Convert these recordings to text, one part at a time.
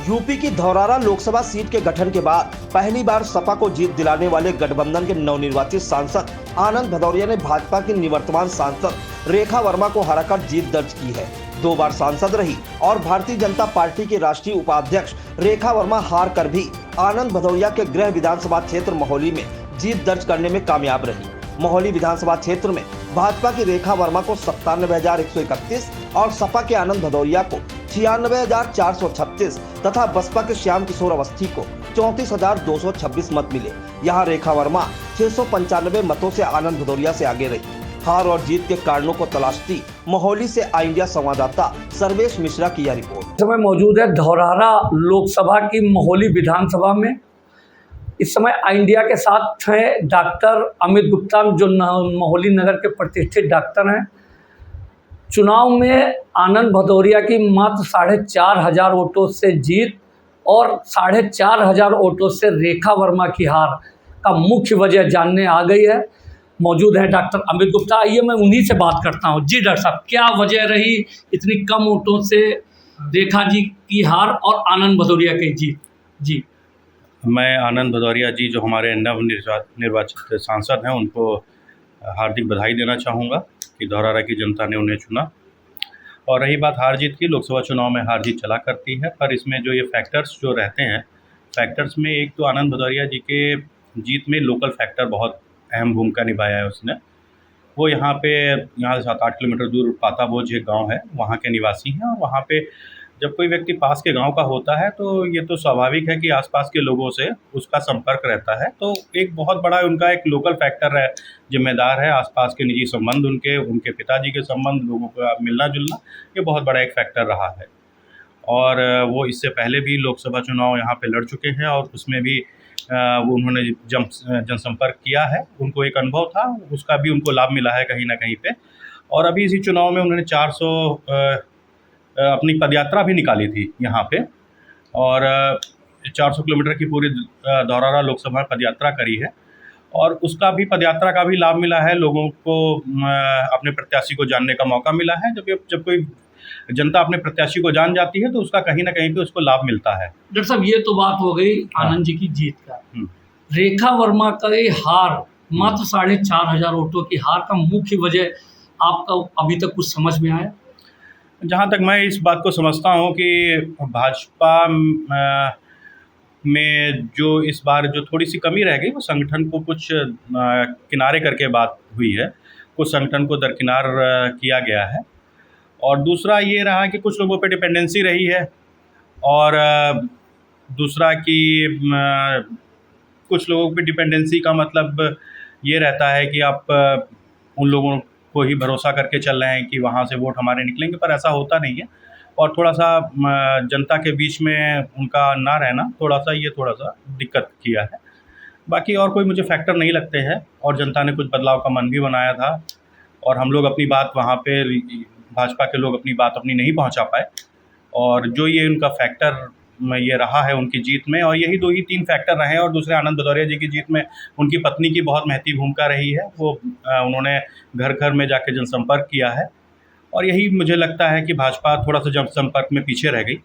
UP की Dhaurahra Lok Sabha seat के गठन के बाद पहली बार सपा को जीत दिलाने वाले गठबंधन के नवनिर्वाचित सांसद आनंद भदौरिया ने भाजपा की निवर्तमान सांसद रेखा वर्मा को हराकर जीत दर्ज की है। 2 बार सांसद रही और भारतीय जनता पार्टी के राष्ट्रीय उपाध्यक्ष रेखा वर्मा हार कर भी आनंद भदौरिया के गृह विधानसभा क्षेत्र महोली में जीत दर्ज करने में कामयाब रही। महोली विधानसभा क्षेत्र में भाजपा की रेखा वर्मा को 97,131 और सपा के आनंद भदौरिया को 96,436 तथा बसपा के श्याम किशोर अवस्थी को 34,226 मत मिले। यहां रेखा वर्मा 695 मतों से आनंद भदौरिया से आगे रही। हार और जीत के कारणों को तलाशती महोली से आई इंडिया संवाददाता सर्वेश मिश्रा की यह रिपोर्ट। इस समय मौजूद है धौरारा लोकसभा की महोली विधानसभा में। इस समय आई इंडिया के साथ है डॉक्टर अमित गुप्ता, जो महोली नगर के प्रतिष्ठित डॉक्टर हैं। चुनाव में आनंद भदौरिया की मात्र 4,500 वोटों से जीत और 4,500 वोटों से रेखा वर्मा की हार का मुख्य वजह जानने आ गई है। मौजूद है डॉक्टर अमित गुप्ता, आइए मैं उन्हीं से बात करता हूं। जी डॉक्टर साहब, क्या वजह रही इतनी कम वोटों से रेखा जी की हार और आनंद भदौरिया की जीत? जी, मैं आनंद भदौरिया जी, जो हमारे नवनिर्वाचित सांसद हैं, उनको हार्दिक बधाई देना चाहूँगा कि धौरारा की जनता ने उन्हें चुना। और रही बात हार जीत की, लोकसभा चुनाव में हार जीत चला करती है, पर इसमें जो ये फैक्टर्स जो रहते हैं, फैक्टर्स में एक तो आनंद भदौरिया जी के जीत में लोकल फैक्टर बहुत अहम भूमिका निभाया है उसने। वो यहाँ से 7-8 किलोमीटर दूर पाताबोझ एक गाँव है, वहाँ के निवासी हैं। और वहाँ पे जब कोई व्यक्ति पास के गांव का होता है तो ये तो स्वाभाविक है कि आसपास के लोगों से उसका संपर्क रहता है। तो एक बहुत बड़ा उनका एक लोकल फैक्टर है, जिम्मेदार है। आसपास के निजी संबंध, उनके पिताजी के संबंध, लोगों का मिलना जुलना, ये बहुत बड़ा एक फैक्टर रहा है। और वो इससे पहले भी लोकसभा चुनाव यहाँ पे लड़ चुके हैं और उसमें भी उन्होंने जनसंपर्क किया है। उनको एक अनुभव था, उसका भी उनको लाभ मिला है कहीं ना कहीं पे। और अभी इसी चुनाव में उन्होंने 400 अपनी पदयात्रा भी निकाली थी यहाँ पे, और 400 किलोमीटर की पूरी धौरारा लोकसभा पदयात्रा करी है। और उसका भी, पदयात्रा का भी लाभ मिला है लोगों को। अपने प्रत्याशी को जानने का मौका मिला है। जब कोई जनता अपने प्रत्याशी को जान जाती है तो उसका कहीं ना कहीं पे उसको लाभ मिलता है। डॉक्टर साहब, ये तो बात हो गई आनंद जी की जीत का। रेखा वर्मा का ये हार, मात्र 4,500 वोटों की हार का मुख्य वजह आपका अभी तक कुछ समझ में आया? जहाँ तक मैं इस बात को समझता हूँ कि भाजपा में जो इस बार जो थोड़ी सी कमी रह गई, वो संगठन को कुछ किनारे करके बात हुई है। कुछ संगठन को दरकिनार किया गया है। और दूसरा ये रहा कि कुछ लोगों पे डिपेंडेंसी रही है। और दूसरा कि कुछ लोगों पे डिपेंडेंसी का मतलब ये रहता है कि आप उन लोगों को ही भरोसा करके चल रहे हैं कि वहाँ से वोट हमारे निकलेंगे, पर ऐसा होता नहीं है। और थोड़ा सा जनता के बीच में उनका ना रहना थोड़ा सा दिक्कत किया है। बाकी और कोई मुझे फैक्टर नहीं लगते हैं। और जनता ने कुछ बदलाव का मन भी बनाया था और हम लोग अपनी बात वहाँ पे, भाजपा के लोग अपनी बात नहीं पहुँचा पाए। और जो ये उनका फैक्टर ये रहा है उनकी जीत में, और यही 2-3 फैक्टर रहे हैं। और दूसरे आनंद भदौरिया जी की जीत में उनकी पत्नी की बहुत महती भूमिका रही है। वो उन्होंने घर घर में जाके जनसंपर्क किया है। और यही मुझे लगता है कि भाजपा थोड़ा सा जनसंपर्क में पीछे रह गई,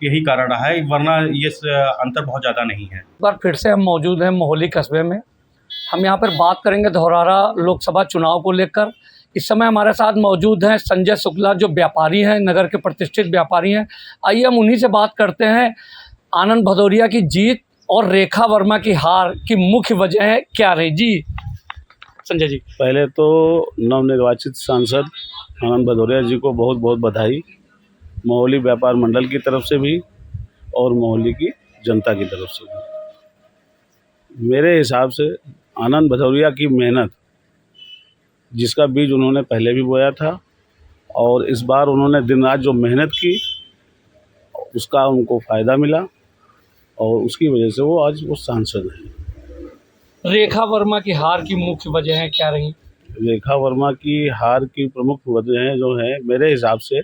यही कारण रहा है, वरना ये अंतर बहुत ज़्यादा नहीं है। एक बार फिर से हम मौजूद हैं मोहाली कस्बे में। हम यहाँ पर बात करेंगे धौरारा लोकसभा चुनाव को लेकर। इस समय हमारे साथ मौजूद हैं संजय शुक्ला, जो व्यापारी हैं, नगर के प्रतिष्ठित व्यापारी हैं। आइए हम उन्हीं से बात करते हैं। आनंद भदौरिया की जीत और रेखा वर्मा की हार की मुख्य वजह क्या रही? जी संजय जी। पहले तो नवनिर्वाचित सांसद आनंद भदौरिया जी को बहुत बहुत बधाई, महोली व्यापार मंडल की तरफ से भी और महोली की जनता की तरफ से भी। मेरे हिसाब से आनंद भदौरिया की मेहनत, जिसका बीज उन्होंने पहले भी बोया था, और इस बार उन्होंने दिन रात जो मेहनत की उसका उनको फ़ायदा मिला और उसकी वजह से वो आज वो सांसद हैं। रेखा वर्मा की हार की मुख्य वजह क्या रही? रेखा वर्मा की हार की प्रमुख वजह जो है, मेरे हिसाब से,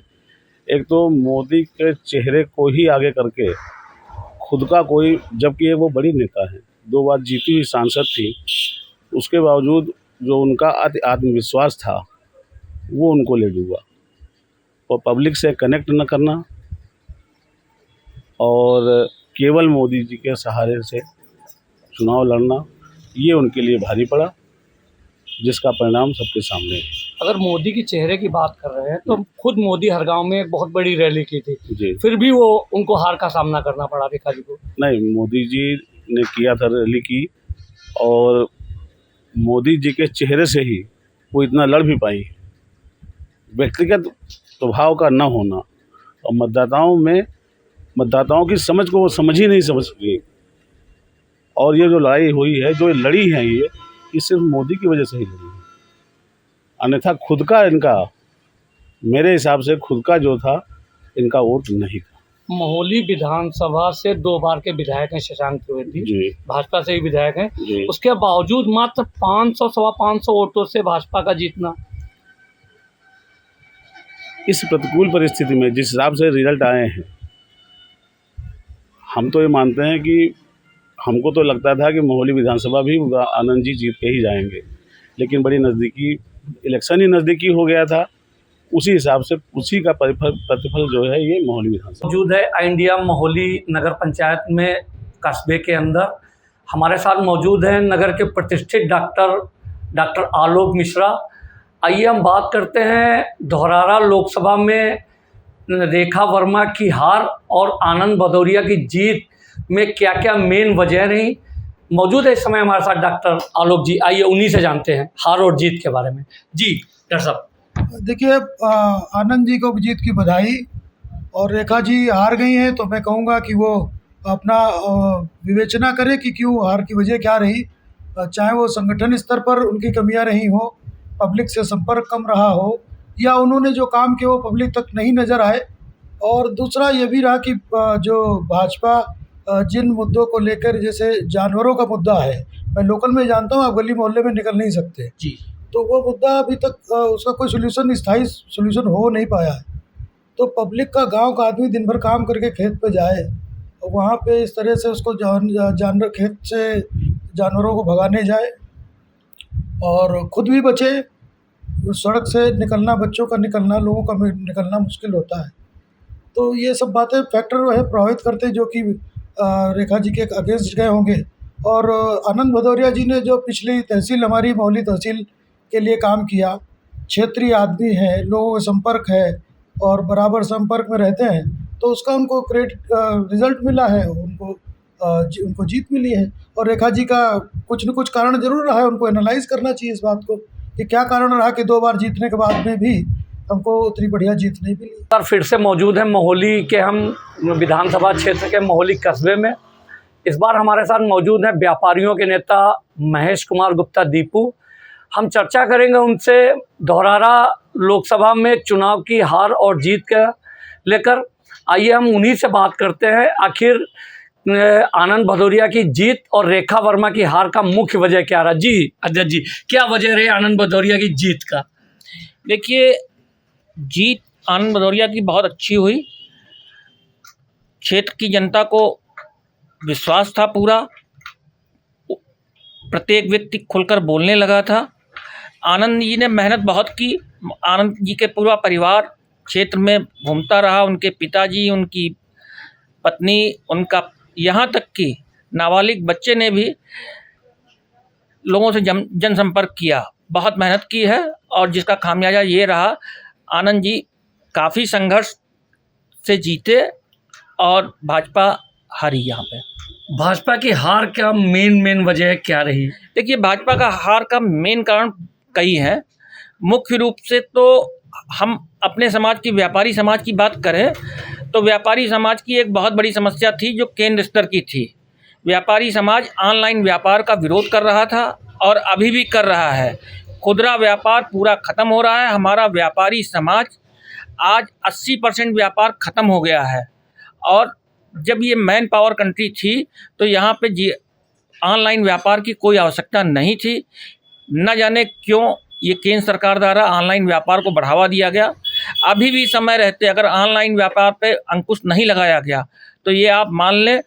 एक तो मोदी के चेहरे को ही आगे करके खुद का कोई, जबकि वो बड़ी नेता है, 2 बार जीती हुई सांसद थी, उसके बावजूद जो उनका आत्मविश्वास था वो उनको ले डूबा। और पब्लिक से कनेक्ट न करना और केवल मोदी जी के सहारे से चुनाव लड़ना ये उनके लिए भारी पड़ा, जिसका परिणाम सबके सामने है। अगर मोदी के चेहरे की बात कर रहे हैं तो खुद मोदी हर गांव में एक बहुत बड़ी रैली की थी, जी फिर भी वो उनको हार का सामना करना पड़ा रेखा जी को। नहीं, मोदी जी ने किया था रैली की, और मोदी जी के चेहरे से ही वो इतना लड़ भी पाई। व्यक्तिगत प्रभाव का न होना और मतदाताओं की समझ को वो समझ ही नहीं समझ सकी। और ये जो लड़ाई हुई है, जो लड़ी है, ये सिर्फ मोदी की वजह से ही लड़ी है। अन्यथा खुद का इनका, मेरे हिसाब से खुद का जो था इनका वोट नहीं था। मोहाली विधानसभा से 2 बार के विधायक हैं शशांक त्रिवेदी, जी भाजपा से ही विधायक हैं, जी उसके बावजूद मात्र 500 सवा 500 वोटों से भाजपा का जीतना। इस प्रतिकूल परिस्थिति में जिस हिसाब से रिजल्ट आए हैं, हम तो ये मानते हैं कि हमको तो लगता था कि मोहाली विधानसभा भी आनंद जी जीत के ही जाएंगे, लेकिन बड़ी नज़दीकी इलेक्शन ही नज़दीकी हो गया था। उसी हिसाब से उसी का प्रतिफल जो है ये मोहाली विधानसभा। मौजूद है इंडिया मोहाली नगर पंचायत में कस्बे के अंदर। हमारे साथ मौजूद हैं नगर के प्रतिष्ठित डॉक्टर आलोक मिश्रा। आइए हम बात करते हैं धौरारा लोकसभा में रेखा वर्मा की हार और आनंद भदौरिया की जीत में क्या क्या मेन वजह रही। मौजूद है इस समय हमारे साथ डॉक्टर आलोक जी, आइए उन्हीं से जानते हैं हार और जीत के बारे में। जी डॉक्टर साहब। देखिए, आनंद जी को जीत की बधाई। और रेखा जी हार गई हैं तो मैं कहूँगा कि वो अपना विवेचना करें कि क्यों हार की वजह क्या रही। चाहे वो संगठन स्तर पर उनकी कमियां रही हो, पब्लिक से संपर्क कम रहा हो, या उन्होंने जो काम किया वो पब्लिक तक नहीं नज़र आए। और दूसरा ये भी रहा कि जो भाजपा जिन मुद्दों को लेकर, जैसे जानवरों का मुद्दा है, मैं लोकल में जानता हूँ, आप गली मोहल्ले में निकल नहीं सकते जी, तो वो मुद्दा अभी तक उसका कोई सोल्यूशन, स्थायी सोल्यूशन हो नहीं पाया है। तो पब्लिक का, गांव का आदमी दिन भर काम करके खेत पे जाए और वहाँ पे इस तरह से उसको जानवर, खेत से जानवरों को भगाने जाए और खुद भी बचे। सड़क से निकलना, बच्चों का निकलना, लोगों का निकलना मुश्किल होता है। तो ये सब बातें फैक्टर है प्रभावित करते हैं, जो कि रेखा जी के अगेंस्ट गए होंगे। और आनंद भदौरिया जी ने जो पिछली तहसील, हमारी मोहाली तहसील के लिए काम किया, क्षेत्रीय आदमी है, लोगों का संपर्क है और बराबर संपर्क में रहते हैं, तो उसका उनको ग्रेट रिजल्ट मिला है, उनको जीत मिली है। और रेखा जी का कुछ न कुछ कारण जरूर रहा है, उनको एनालाइज करना चाहिए इस बात को कि क्या कारण रहा कि 2 बार जीतने के बाद में भी हमको उतनी बढ़िया जीत नहीं मिली। सर फिर से मौजूद है मोहाली के हम विधानसभा क्षेत्र के मोहाली कस्बे में। इस बार हमारे साथ मौजूद हैं व्यापारियों के नेता महेश कुमार गुप्ता दीपू। हम चर्चा करेंगे उनसे धौरारा लोकसभा में चुनाव की हार और जीत का लेकर। आइए हम उन्हीं से बात करते हैं, आखिर आनंद भदौरिया की जीत और रेखा वर्मा की हार का मुख्य वजह क्या रहा। जी अध्यक्ष जी, क्या वजह रही आनंद भदौरिया की जीत का? देखिए, जीत आनंद भदौरिया की बहुत अच्छी हुई। क्षेत्र की जनता को विश्वास था पूरा, प्रत्येक व्यक्ति खुलकर बोलने लगा था। आनंद जी ने मेहनत बहुत की। आनंद जी के पूरा परिवार क्षेत्र में घूमता रहा, उनके पिताजी, उनकी पत्नी, उनका, यहाँ तक कि नाबालिग बच्चे ने भी लोगों से जनसंपर्क किया, बहुत मेहनत की है। और जिसका खामियाजा ये रहा, आनंद जी काफ़ी संघर्ष से जीते और भाजपा हारी। यहाँ पे भाजपा की हार का मेन वजह क्या रही? देखिए, भाजपा का हार का मेन कारण कई हैं। मुख्य रूप से तो हम अपने समाज की, व्यापारी समाज की बात करें तो व्यापारी समाज की एक बहुत बड़ी समस्या थी जो केंद्र स्तर की थी। व्यापारी समाज ऑनलाइन व्यापार का विरोध कर रहा था और अभी भी कर रहा है। खुदरा व्यापार पूरा ख़त्म हो रहा है। हमारा व्यापारी समाज आज 80% व्यापार ख़त्म हो गया है। और जब ये मैन पावर कंट्री थी तो यहाँ पे ऑनलाइन व्यापार की कोई आवश्यकता नहीं थी। न जाने क्यों ये केंद्र सरकार द्वारा ऑनलाइन व्यापार को बढ़ावा दिया गया। अभी भी समय रहते अगर ऑनलाइन व्यापार पे अंकुश नहीं लगाया गया तो ये आप मान लें,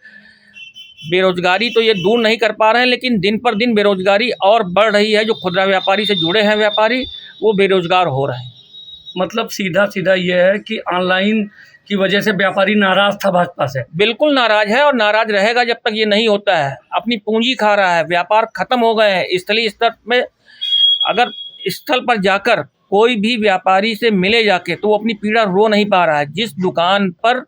बेरोजगारी तो ये दूर नहीं कर पा रहे हैं, लेकिन दिन पर दिन बेरोजगारी और बढ़ रही है। जो खुदरा व्यापारी से जुड़े हैं व्यापारी, वो बेरोजगार हो रहे हैं। मतलब सीधा ये है कि ऑनलाइन की वजह से व्यापारी नाराज था भाजपा से। बिल्कुल नाराज है और नाराज रहेगा जब तक ये नहीं होता है। अपनी पूंजी खा रहा है, व्यापार खत्म हो गए हैं। स्थलीय स्तर में अगर स्थल पर जाकर कोई भी व्यापारी से मिले जाके तो वो अपनी पीड़ा रो नहीं पा रहा है। जिस दुकान पर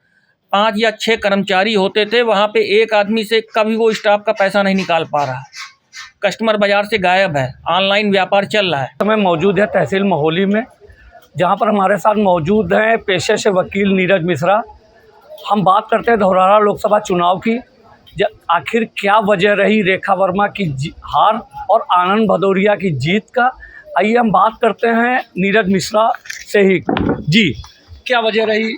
5 या 6 कर्मचारी होते थे वहाँ पे एक आदमी से कभी वो स्टाफ का पैसा नहीं निकाल पा रहा है। कस्टमर बाजार से गायब है, ऑनलाइन व्यापार चल रहा है। समय मौजूद है तहसील मोहाली में, जहाँ पर हमारे साथ मौजूद हैं पेशे से वकील नीरज मिश्रा। हम बात करते हैं धौरहरा लोकसभा चुनाव की। आखिर क्या वजह रही रेखा वर्मा की हार और आनंद भदौरिया की जीत का। आइए हम बात करते हैं नीरज मिश्रा से ही। जी, क्या वजह रही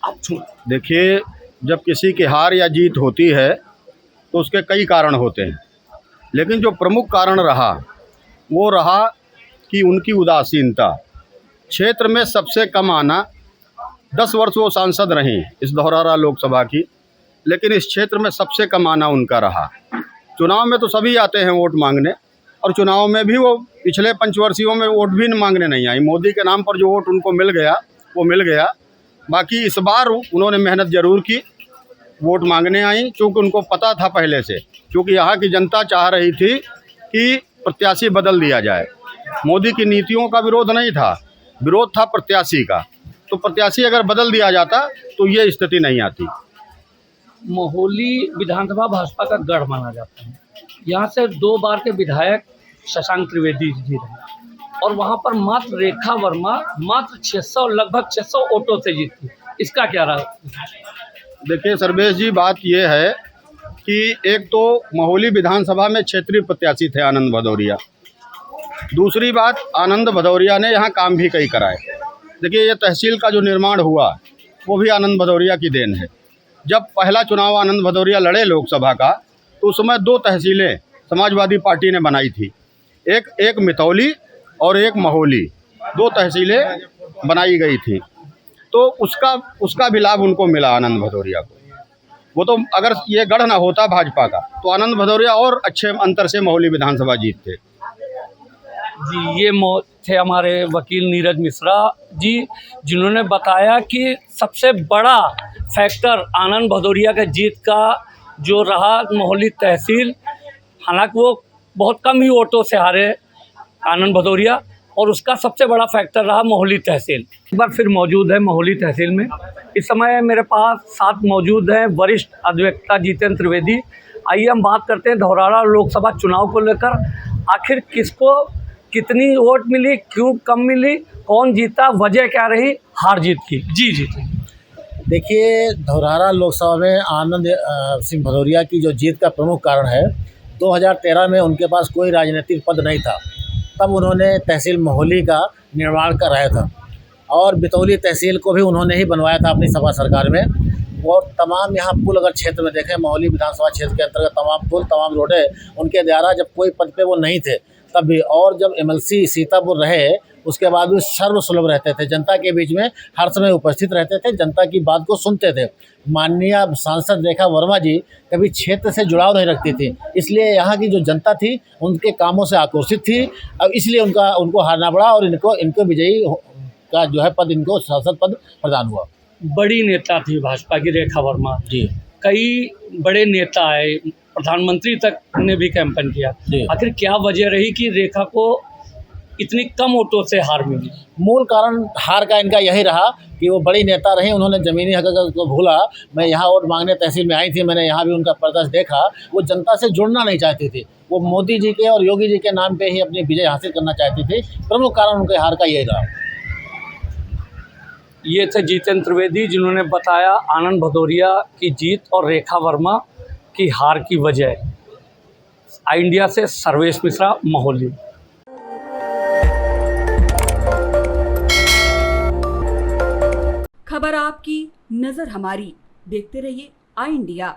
आप सुन। देखिए, जब किसी की हार या जीत होती है तो उसके कई कारण होते हैं, लेकिन जो प्रमुख कारण रहा वो रहा कि उनकी उदासीनता। क्षेत्र में सबसे कम आना, 10 वर्ष वो सांसद रहीं इस धौरहरा लोकसभा की, लेकिन इस क्षेत्र में सबसे कम आना उनका रहा। चुनाव में तो सभी आते हैं वोट मांगने, और चुनाव में भी वो पिछले पंचवर्षीयों में वोट भी मांगने नहीं आई। मोदी के नाम पर जो वोट उनको मिल गया वो मिल गया। बाकी इस बार उन्होंने मेहनत ज़रूर की, वोट मांगने आई, क्योंकि उनको पता था पहले से, क्योंकि यहाँ की जनता चाह रही थी कि प्रत्याशी बदल दिया जाए। मोदी की नीतियों का विरोध नहीं था, विरोध था प्रत्याशी का। तो प्रत्याशी अगर बदल दिया जाता तो ये स्थिति नहीं आती। मोहाली विधानसभा भाजपा का गढ़ माना जाता है। यहाँ से 2 बार के विधायक शशांक त्रिवेदी जी रहे और वहाँ पर मात्र रेखा वर्मा मात्र 600 लगभग 600 वोटों से जीती। इसका क्या रहा? देखिए सर्वेश जी, बात ये है कि एक तो मोहाली विधानसभा में क्षेत्रीय प्रत्याशी थे आनंद भदौरिया। दूसरी बात, आनंद भदौरिया ने यहाँ काम भी कई कराए। देखिए, ये तहसील का जो निर्माण हुआ वो भी आनंद भदौरिया की देन है। जब पहला चुनाव आनंद भदौरिया लड़े लोकसभा का, तो उस समय 2 तहसीलें समाजवादी पार्टी ने बनाई थी, एक मितौली और एक मोहाली, 2 तहसीलें बनाई गई थी। तो उसका भी लाभ उनको मिला आनंद भदौरिया को। वो तो अगर ये गढ़ ना होता भाजपा का तो आनंद भदौरिया और अच्छे अंतर से मोहाली विधानसभा जीतते। जी, ये थे हमारे वकील नीरज मिश्रा जी, जिन्होंने बताया कि सबसे बड़ा फैक्टर आनंद भदौरिया के जीत का जो रहा मोहाली तहसील। हालांकि वो बहुत कम ही वोटों से हारे आनंद भदौरिया, और उसका सबसे बड़ा फैक्टर रहा मोहाली तहसील। एक बार फिर मौजूद है मोहाली तहसील में। इस समय मेरे पास साथ मौजूद हैं वरिष्ठ अधिवक्ता जितेंद्र त्रिवेदी। आइए हम बात करते हैं धौरहरा लोकसभा चुनाव को लेकर। आखिर किसको कितनी वोट मिली, क्यों कम मिली, कौन जीता, वजह क्या रही हार जीत की। जी। देखिए, धौरहरा लोकसभा में आनंद सिंह भदौरिया की जो जीत का प्रमुख कारण है, 2013 में उनके पास कोई राजनीतिक पद नहीं था। तब उन्होंने तहसील मोहाली का निर्माण कराया था और बितौली तहसील को भी उन्होंने ही बनवाया था अपनी सपा सरकार में। और तमाम यहाँ पुल अगर क्षेत्र में देखें, मोहाली विधानसभा क्षेत्र के अंतर्गत तमाम पुल, तमाम रोडें उनके द्वारा, जब कोई पद पे वो नहीं थे तब भी, और जब MLC सीतापुर रहे उसके बाद भी सर्वसुलभ रहते थे, जनता के बीच में हर समय उपस्थित रहते थे, जनता की बात को सुनते थे। माननीय सांसद रेखा वर्मा जी कभी क्षेत्र से जुड़ाव नहीं रखती थी, इसलिए यहाँ की जो जनता थी उनके कामों से आक्रोशित थी। अब इसलिए उनको हारना पड़ा और इनको विजयी का जो है पद, इनको सांसद पद प्रदान हुआ। बड़ी नेता थी भाजपा की रेखा वर्मा जी, कई बड़े नेता आए, प्रधानमंत्री तक ने भी कैंपेन किया। आखिर क्या वजह रही कि रेखा को इतनी कम वोटों से हार मिली? मूल कारण हार का इनका यही रहा कि वो बड़ी नेता रही, उन्होंने ज़मीनी हक़ को भूला। मैं यहाँ वोट मांगने तहसील में आई थी, मैंने यहाँ भी उनका प्रदर्शन देखा। वो जनता से जुड़ना नहीं चाहती थी, वो मोदी जी के और योगी जी के नाम पे ही अपनी विजय हासिल करना चाहती थी। प्रमुख कारण उनके हार का यही रहा। ये थे जितेंद्र त्रिवेदी, जिन्होंने बताया आनंद भदौरिया की जीत और रेखा वर्मा की हार की वजह। इंडिया से सर्वेश मिश्रा, मोहाली। खबर आपकी, नजर हमारी। देखते रहिए आई इंडिया।